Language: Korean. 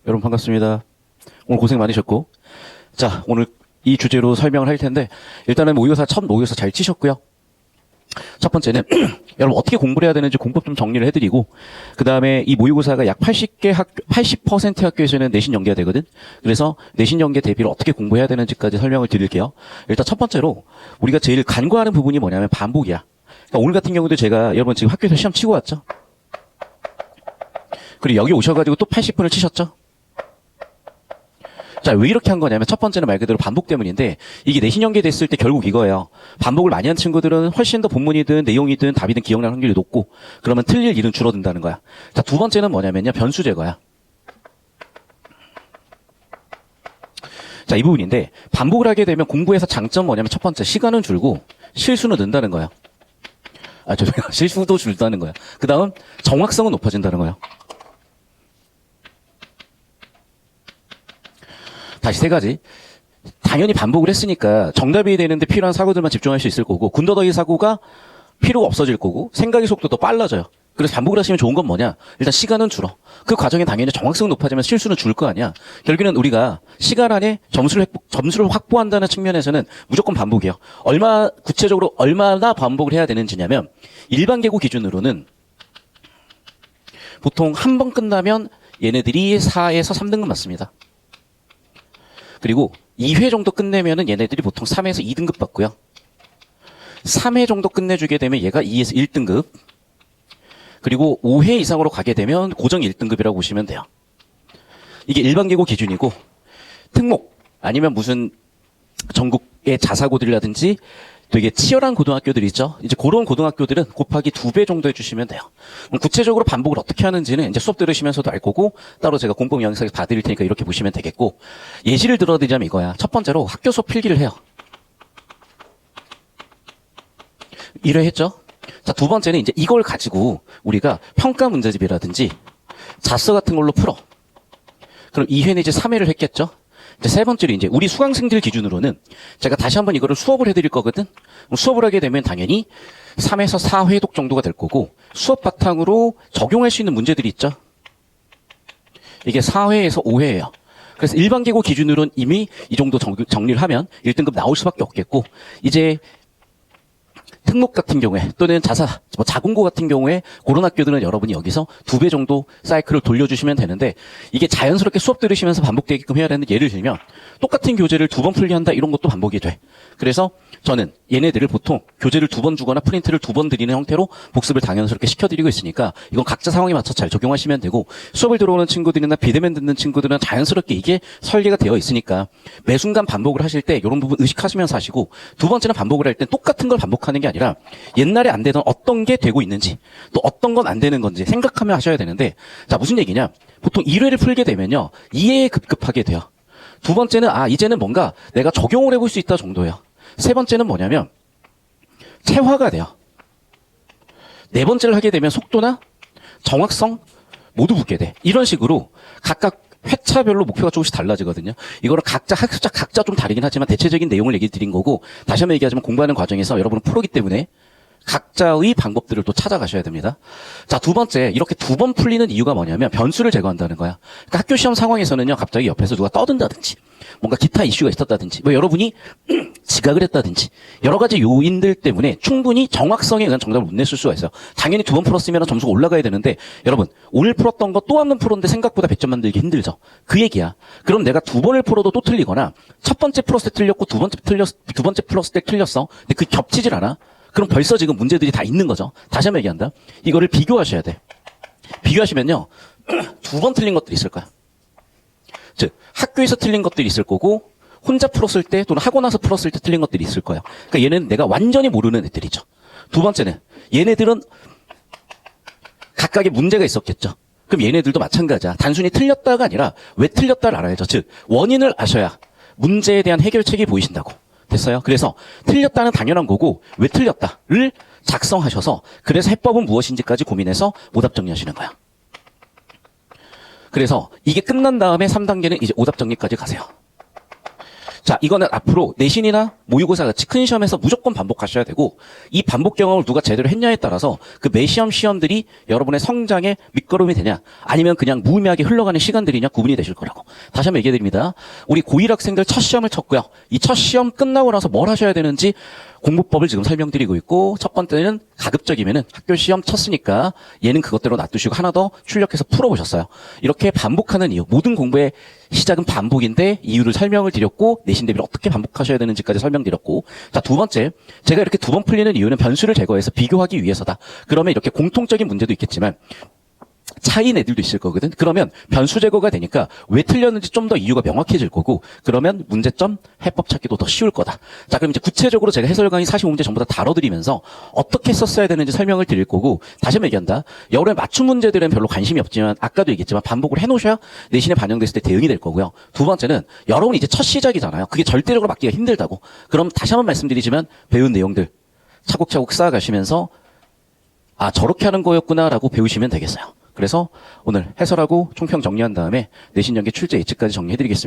여러분 반갑습니다. 오늘 고생 많으셨고, 자, 오늘 이 주제로 설명을 할 텐데, 일단은 모의고사 첫 모의고사 잘 치셨고요. 첫 번째는 여러분 어떻게 공부를 해야 되는지 공법 좀 정리를 해드리고, 그 다음에 이 모의고사가 약 80% 학교에서는 내신 연계가 되거든. 그래서 내신 연계 대비를 어떻게 공부해야 되는지까지 설명을 드릴게요. 일단 첫 번째로 우리가 제일 간과하는 부분이 뭐냐면 반복이야. 그러니까 오늘 같은 경우도 제가 여러분 지금 학교에서 시험 치고 왔죠. 그리고 여기 오셔가지고 또 80분을 치셨죠. 자, 왜 이렇게 한 거냐면 첫 번째는 말 그대로 반복 때문인데, 이게 내신 연계됐을 때 결국 이거예요. 반복을 많이 한 친구들은 훨씬 더 본문이든 내용이든 답이든 기억날 확률이 높고, 그러면 틀릴 일은 줄어든다는 거야. 자, 두 번째는 뭐냐면요, 변수 제거야. 자, 이 부분인데 반복을 하게 되면 공부에서 장점 뭐냐면 첫 번째 시간은 줄고 실수는 는다는 거야. 죄송해요. 실수도 줄다는 거야. 그 다음 정확성은 높아진다는 거야. 다시 세 가지. 당연히 반복을 했으니까 정답이 되는데 필요한 사고들만 집중할 수 있을 거고, 군더더기 사고가 필요가 없어질 거고, 생각의 속도도 빨라져요. 그래서 반복을 하시면 좋은 건 뭐냐? 일단 시간은 줄어. 그 과정에 당연히 정확성은 높아지면 실수는 줄 거 아니야. 결국에는 우리가 시간 안에 점수를 확보한다는 측면에서는 무조건 반복이에요. 구체적으로 얼마나 반복을 해야 되는지냐면, 일반 계고 기준으로는 보통 한 번 끝나면 얘네들이 4에서 3등급 맞습니다. 그리고 2회 정도 끝내면은 얘네들이 보통 3에서 2등급 받고요. 3회 정도 끝내주게 되면 얘가 2에서 1등급. 그리고 5회 이상으로 가게 되면 고정 1등급이라고 보시면 돼요. 이게 일반 계고 기준이고, 특목 아니면 무슨 전국의 자사고들이라든지 되게 치열한 고등학교들 있죠. 이제 그런 고등학교들은 곱하기 2배 정도 해주시면 돼요. 구체적으로 반복을 어떻게 하는지는 이제 수업 들으시면서도 알 거고, 따로 제가 공법 영상에서 봐드릴 테니까 이렇게 보시면 되겠고, 예시를 들어드리자면 이거야. 첫 번째로 학교 수업 필기를 해요. 1회 했죠. 자, 두 번째는 이제 이걸 가지고 우리가 평가 문제집이라든지 자서 같은 걸로 풀어. 그럼 2회는 이제 3회를 했겠죠. 이제 세 번째로 이제 우리 수강생들 기준으로는 제가 다시 한번 이거를 수업을 해드릴 거거든. 수업을 하게 되면 당연히 3에서 4회독 정도가 될 거고, 수업 바탕으로 적용할 수 있는 문제들이 있죠. 이게 4회에서 5회예요. 그래서 일반 계고 기준으로는 이미 이 정도 정리를 하면 1등급 나올 수밖에 없겠고, 이제 특목 같은 경우에 또는 자공고 같은 경우에 그런 학교들은 여러분이 여기서 2배 정도 사이클을 돌려주시면 되는데, 이게 자연스럽게 수업 들으시면서 반복되게끔 해야 되는데, 예를 들면 똑같은 교재를 2번 풀게 한다, 이런 것도 반복이 돼. 그래서 저는 얘네들을 보통 교재를 2번 주거나 프린트를 2번 드리는 형태로 복습을 당연스럽게 시켜드리고 있으니까 이건 각자 상황에 맞춰 잘 적용하시면 되고, 수업을 들어오는 친구들이나 비대면 듣는 친구들은 자연스럽게 이게 설계가 되어 있으니까 매 순간 반복을 하실 때 이런 부분 의식하시면서 하시고, 두 번째는 반복을 할 때 똑같은 걸 반복하는 게 아니라 옛날에 안 되던 어떤 게 되고 있는지, 또 어떤 건 안 되는 건지 생각하며 하셔야 되는데, 자, 무슨 얘기냐? 보통 1회를 풀게 되면요, 2회에 급급하게 돼요. 두 번째는 이제는 뭔가 내가 적용을 해볼 수 있다 정도예요. 세 번째는 뭐냐면 체화가 돼요. 네 번째를 하게 되면 속도나 정확성 모두 붙게 돼. 이런 식으로 각각 회차별로 목표가 조금씩 달라지거든요. 이거를 학습자 각자 좀 다르긴 하지만 대체적인 내용을 얘기 드린 거고, 다시 한번 얘기하자면 공부하는 과정에서 여러분은 프로기 때문에 각자의 방법들을 또 찾아가셔야 됩니다. 자, 두 번째, 이렇게 2번 풀리는 이유가 뭐냐면 변수를 제거한다는 거야. 그러니까 학교 시험 상황에서는요, 갑자기 옆에서 누가 떠든다든지, 뭔가 기타 이슈가 있었다든지, 여러분이 지각을 했다든지, 여러 가지 요인들 때문에 충분히 정확성에 의한 정답을 못 냈을 수가 있어요. 당연히 2번 풀었으면 점수가 올라가야 되는데, 여러분, 오늘 풀었던 거 또 한 번 풀었는데 생각보다 100점 만들기 힘들죠. 그 얘기야. 그럼 내가 2번을 풀어도 또 틀리거나, 첫 번째 풀었을 때 틀렸고 두 번째 풀었을 때 틀렸어. 근데 그 겹치질 않아. 그럼 벌써 지금 문제들이 다 있는 거죠. 다시 한번 얘기한다. 이거를 비교하셔야 돼. 비교하시면요, 2번 틀린 것들이 있을 거야. 즉, 학교에서 틀린 것들이 있을 거고, 혼자 풀었을 때 또는 하고 나서 풀었을 때 틀린 것들이 있을 거예요. 그러니까 얘는 내가 완전히 모르는 애들이죠. 두 번째는 얘네들은 각각의 문제가 있었겠죠. 그럼 얘네들도 마찬가지야. 단순히 틀렸다가 아니라 왜 틀렸다를 알아야죠. 즉, 원인을 아셔야 문제에 대한 해결책이 보이신다고. 됐어요? 그래서 틀렸다는 당연한 거고, 왜 틀렸다를 작성하셔서 그래서 해법은 무엇인지까지 고민해서 오답 정리하시는 거야. 그래서 이게 끝난 다음에 3단계는 이제 오답 정리까지 가세요. 자, 이거는 앞으로 내신이나 모의고사 같이 큰 시험에서 무조건 반복하셔야 되고, 이 반복 경험을 누가 제대로 했냐에 따라서 그 매 시험들이 여러분의 성장의 밑거름이 되냐, 아니면 그냥 무의미하게 흘러가는 시간들이냐 구분이 되실 거라고. 다시 한번 얘기해드립니다. 우리 고1 학생들 첫 시험을 쳤고요. 이 첫 시험 끝나고 나서 뭘 하셔야 되는지 공부법을 지금 설명드리고 있고, 첫 번째는 가급적이면은 학교 시험 쳤으니까 얘는 그것대로 놔두시고 하나 더 출력해서 풀어보셨어요. 이렇게 반복하는 이유, 모든 공부의 시작은 반복인데 이유를 설명을 드렸고, 내신 대비를 어떻게 반복하셔야 되는지까지 설명드렸고, 자, 두 번째, 제가 이렇게 두 번 풀리는 이유는 변수를 제거해서 비교하기 위해서다. 그러면 이렇게 공통적인 문제도 있겠지만 차이인 애들도 있을 거거든. 그러면 변수 제거가 되니까 왜 틀렸는지 좀 더 이유가 명확해질 거고, 그러면 문제점, 해법 찾기도 더 쉬울 거다. 자, 그럼 이제 구체적으로 제가 해설 강의 45문제 전부 다 다뤄드리면서 어떻게 썼어야 되는지 설명을 드릴 거고, 다시 한번 얘기한다. 여름에 맞춤 문제들은 별로 관심이 없지만, 아까도 얘기했지만 반복을 해놓으셔야 내신에 반영됐을 때 대응이 될 거고요. 두 번째는 여러분이 이제 첫 시작이잖아요. 그게 절대적으로 맞기가 힘들다고. 그럼 다시 한번 말씀드리지만 배운 내용들 차곡차곡 쌓아가시면서 아, 저렇게 하는 거였구나라고 배우시면 되겠어요. 그래서 오늘 해설하고 총평 정리한 다음에 내신 연계 출제 예측까지 정리해드리겠습니다.